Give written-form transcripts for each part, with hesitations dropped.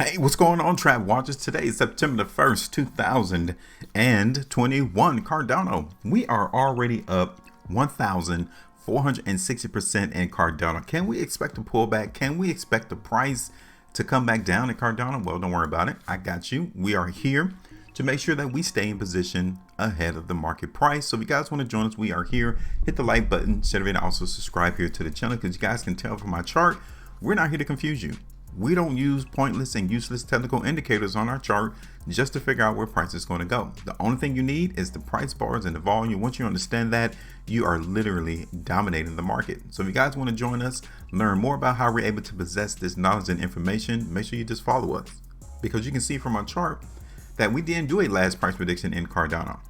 Hey, what's going on, Trap Watchers? Today is September the 1st, 2021. Cardano, we are already up 1,460% in Cardano. Can we expect a pullback? Can we expect the price to come back down in Cardano? Well, don't worry about it. I got you. We are here to make sure that we stay in position ahead of the market price. So if you guys want to join us, we are here. Hit the like button, share it, and also subscribe here to the channel, because you guys can tell from my chart, we're not here to confuse you. We don't use pointless and useless technical indicators on our chart just to figure out where price is going to go. The only thing you need is the price bars and the volume. Once you understand that, you are literally dominating the market. So if you guys want to join us, learn more about how we're able to possess this knowledge and information, make sure you just follow us, because you can see from our chart that we didn't do a last price prediction in Cardano.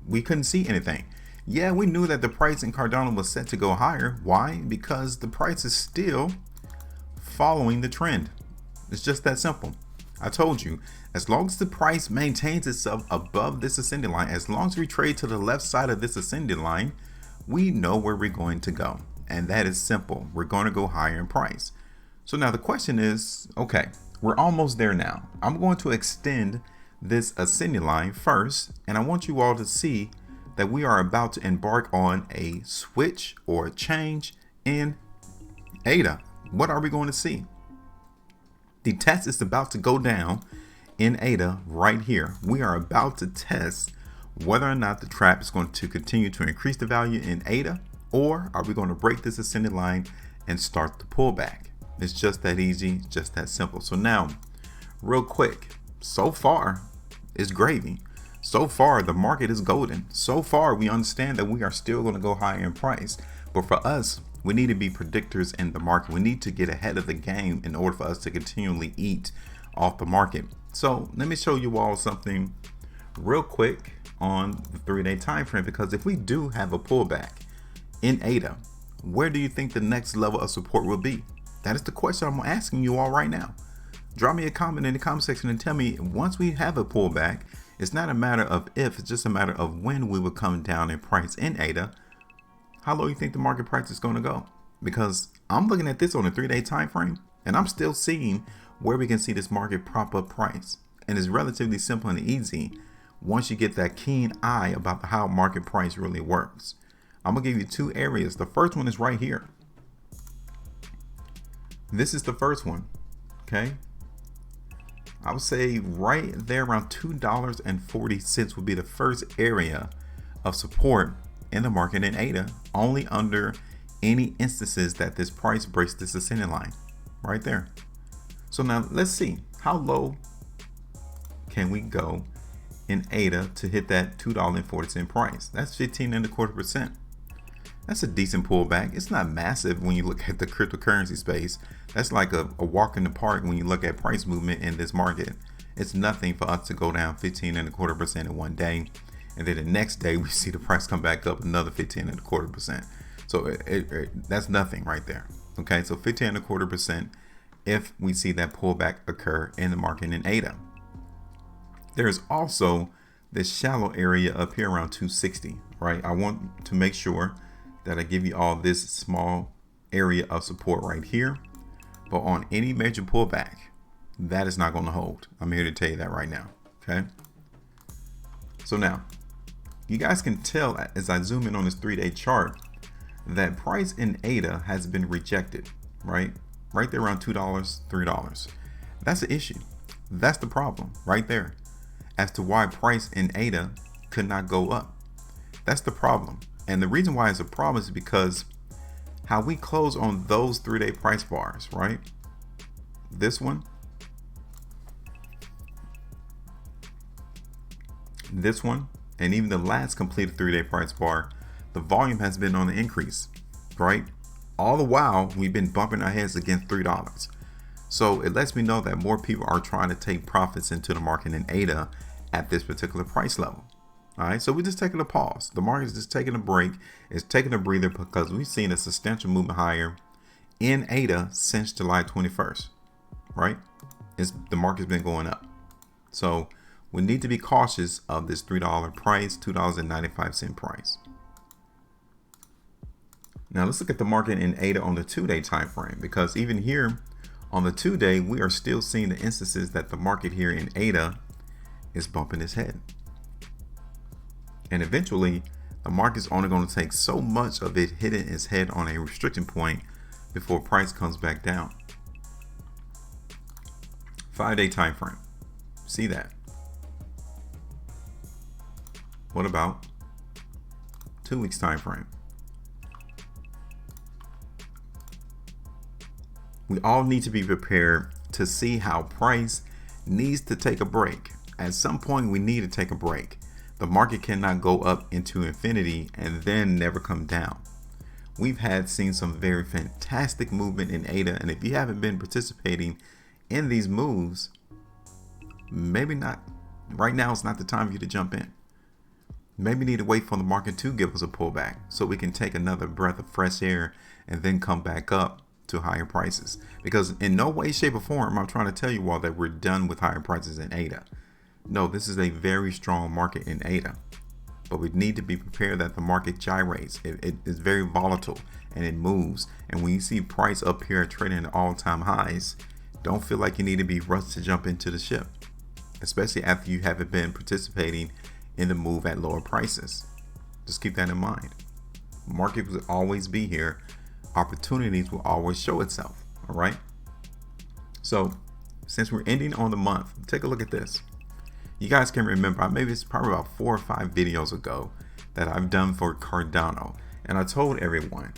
We couldn't see anything. Yeah, we knew that the price in Cardano was set to go higher. Why? Because the price is still following the trend. It's just that simple. I told you, as long as the price maintains itself above this ascending line, as long as we trade to the left side of this ascending line, we know where we're going to go. And that is simple. We're going to go higher in price. So now the question is, okay, we're almost there now. I'm going to extend this ascending line first, and I want you all to see that we are about to embark on a switch or a change in ADA. What are we going to see? The test is about to go down in ADA right here. We are about to test whether or not the trap is going to continue to increase the value in ADA, or are we going to break this ascending line and start the pullback. It's just that easy, just that simple. So now, real quick, so far it's gravy. So far the market is golden. So far we understand that we are still going to go higher in price. But for us, we need to be predictors in the market. We need to get ahead of the game in order for us to continually eat off the market. So let me show you all something real quick on the 3-day time frame, because if we do have a pullback in ADA, where do you think the next level of support will be? That is the question I'm asking you all right now. Drop me a comment in the comment section and tell me, once we have a pullback, it's not a matter of if, it's just a matter of when we will come down in price in ADA. How low you think the market price is going to go? Because I'm looking at this on a 3-day time frame, and I'm still seeing where we can see this market prop up price. And it's relatively simple and easy once you get that keen eye about how market price really works. I'm gonna give you two areas. The first one is right here. This is the first one. Okay, I would say right there around $2.40 would be the first area of support in the market in ADA, only under any instances that this price breaks this ascending line right there. So now let's see, how low can we go in ADA to hit that $2.40 price? That's 15.25%. That's a decent pullback. It's not massive when you look at the cryptocurrency space. That's like a walk in the park when you look at price movement in this market. It's nothing for us to go down 15.25% in one day, and then the next day we see the price come back up another 15.25%. So that's nothing right there. Okay, so 15.25% if we see that pullback occur in the market in ADA. There's also this shallow area up here around 260, right? I want to make sure that I give you all this small area of support right here, but on any major pullback, that is not going to hold. I'm here to tell you that right now. Okay, so now you guys can tell as I zoom in on this 3-day chart that price in ADA has been rejected, right there around $2, $3. That's the issue. That's the problem right there as to why price in ADA could not go up. That's the problem. And the reason why it's a problem is because how we close on those 3-day price bars, right? This one, and even the last completed 3-day price bar, the volume has been on the increase, right? All the while we've been bumping our heads against $3. So it lets me know that more people are trying to take profits into the market in ADA at this particular price level. All right, so we're just taking a pause. The market is just taking a break. It's taking a breather because we've seen a substantial movement higher in ADA since July 21st, right? The market's been going up. So we need to be cautious of this $3 price, $2.95 price. Now let's look at the market in ADA on the 2-day time frame, because even here On the 2-day, we are still seeing the instances that the market here in ADA is bumping its head. And eventually, the market's only going to take so much of it hitting its head on a restriction point before price comes back down. 5-day time frame. See that? What about 2 weeks time frame? We all need to be prepared to see how price needs to take a break. At some point, we need to take a break. The market cannot go up into infinity and then never come down. We've seen some very fantastic movement in ADA, and if you haven't been participating in these moves, maybe not. Right now is not the time for you to jump in. Maybe you need to wait for the market to give us a pullback so we can take another breath of fresh air and then come back up to higher prices. Because in no way, shape, or form I'm trying to tell you all that we're done with higher prices in ADA. No, this is a very strong market in ADA, but we need to be prepared that the market gyrates. It is very volatile and it moves. And when you see price up here trading at all-time highs, don't feel like you need to be rushed to jump into the ship, especially after you haven't been participating in the move at lower prices. Just keep that in mind. Market will always be here. Opportunities will always show itself. All right. So since we're ending on the month, take a look at this. You guys can remember, maybe it's probably about 4 or 5 videos ago that I've done for Cardano. And I told everyone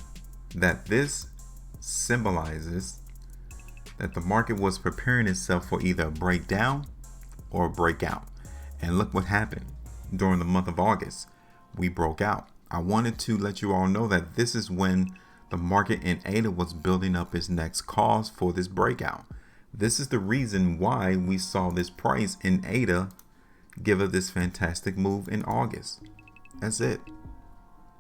that this symbolizes that the market was preparing itself for either a breakdown or a breakout. And look what happened during the month of August. We broke out. I wanted to let you all know that this is when the market in ADA was building up its next cause for this breakout. This is the reason why we saw this price in ADA give us this fantastic move in August. That's it.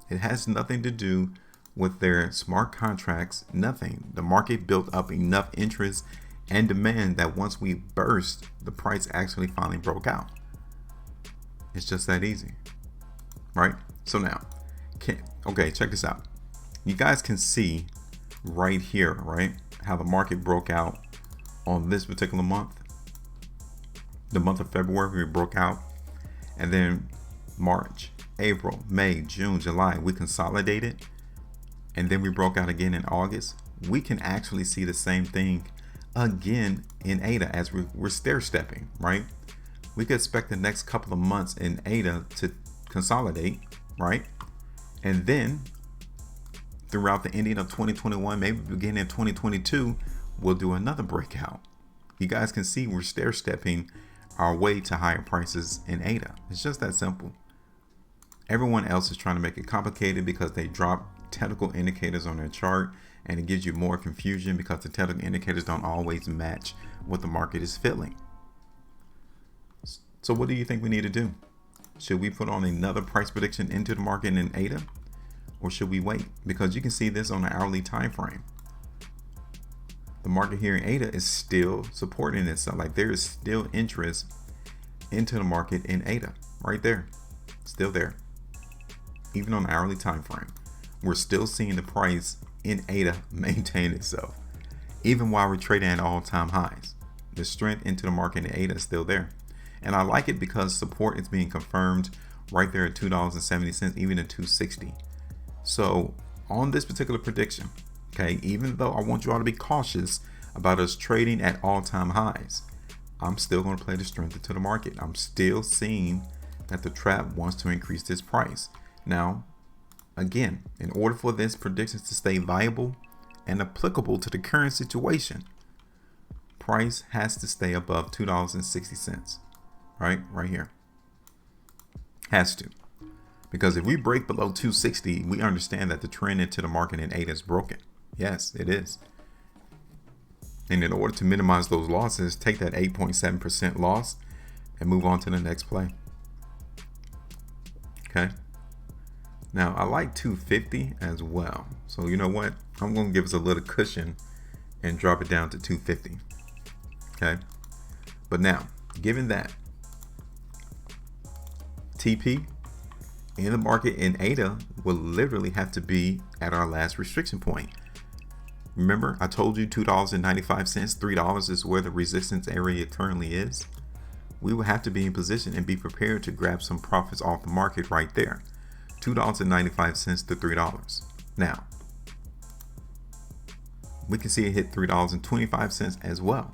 It has nothing to do with their smart contracts, nothing. The market built up enough interest and demand that once we burst, the price actually finally broke out. It's just that easy, right? So now, okay, check this out. You guys can see right here, right, how the market broke out on this particular month. The month of February, we broke out, and then March, April, May, June, July, we consolidated, and then we broke out again in August. We can actually see the same thing again in ADA as we're stair-stepping, right? We could expect the next couple of months in ADA to consolidate, right? And then throughout the ending of 2021, maybe beginning of 2022, we'll do another breakout. You guys can see we're stair-stepping our way to higher prices in ADA. It's just that simple. Everyone else is trying to make it complicated because they drop technical indicators on their chart, and it gives you more confusion because the technical indicators don't always match what the market is feeling. So what do you think we need to do? Should we put on another price prediction into the market in ADA, or should we wait? Because you can see this on the hourly time frame. The market here in ADA is still supporting itself. Like there is still interest into the market in ADA right there, still there. Even on the hourly time frame, we're still seeing the price in ADA maintain itself, even while we're trading at all-time highs. The strength into the market in ADA is still there. And I like it because support is being confirmed right there at $2.70, even at $2.60. So on this particular prediction, okay, even though I want you all to be cautious about us trading at all-time highs, I'm still going to play the strength into the market. I'm still seeing that the trap wants to increase this price. Now, again, in order for this prediction to stay viable and applicable to the current situation, price has to stay above $2.60, right here. Has to. Because if we break below 260, we understand that the trend into the market in ADA is broken. Yes, it is. And in order to minimize those losses, take that 8.7% loss and move on to the next play. Okay. Now, I like 250 as well. So you know what? I'm going to give us a little cushion and drop it down to 250. Okay. But now, given that, TP in the market in ADA will literally have to be at our last restriction point. Remember, I told you $2.95, $3 is where the resistance area currently is. We will have to be in position and be prepared to grab some profits off the market right there. $2.95 to $3. Now, we can see it hit $3.25 as well.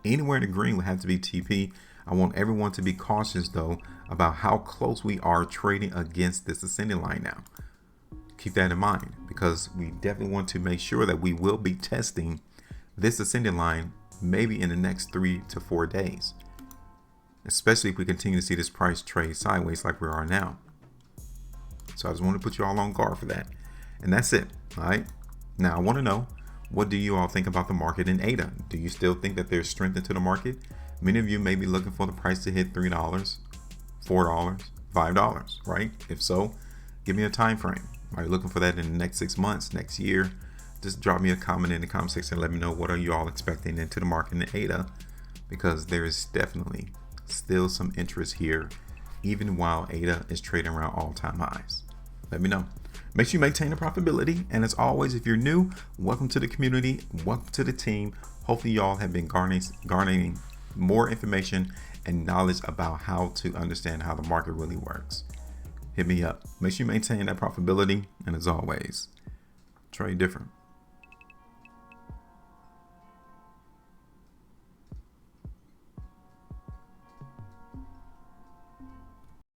Anywhere in the green would have to be TP. I want everyone to be cautious though about how close we are trading against this ascending line now. Keep that in mind, because we definitely want to make sure that we will be testing this ascending line maybe in the next 3 to 4 days, especially if we continue to see this price trade sideways like we are now. So I just want to put you all on guard for that. And that's it. All right. Now I want to know, what do you all think about the market in ADA? Do you still think that there's strength into the market? Many of you may be looking for the price to hit $3, $4, $5, right? If so, give me a time frame. Are you looking for that in the next 6 months, next year? Just drop me a comment in the comment section and let me know what are you all expecting into the market in ADA, because there is definitely still some interest here, even while ADA is trading around all-time highs. Let me know. Make sure you maintain the profitability. And as always, if you're new, welcome to the community, welcome to the team. Hopefully y'all have been garnering more information and knowledge about how to understand how the market really works. Hit me up. Make sure you maintain that profitability. And as always, trade different.